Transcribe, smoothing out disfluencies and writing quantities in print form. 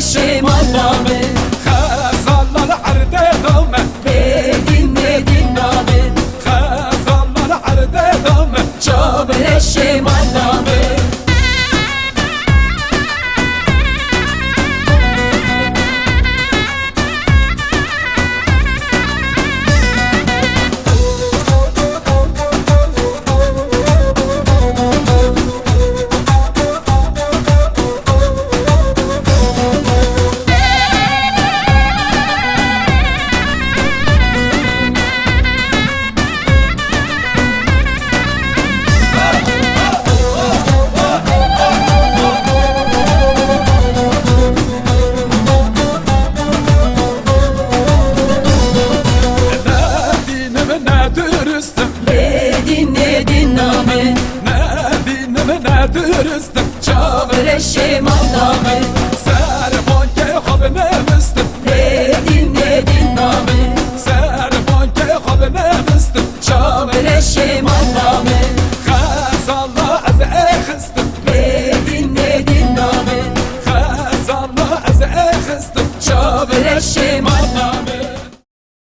شمال نامه خزالlar arde dame بدین ندین نامه خزالlar arde dame جابر شمال نامه Dürüstüm, بدین ندین نامه ne dinim ne dürüstüm. جابر شمال نامه Serbanke habine müstüm, بدین ندین نامه serbanke habine müstüm. جابر شمال نامه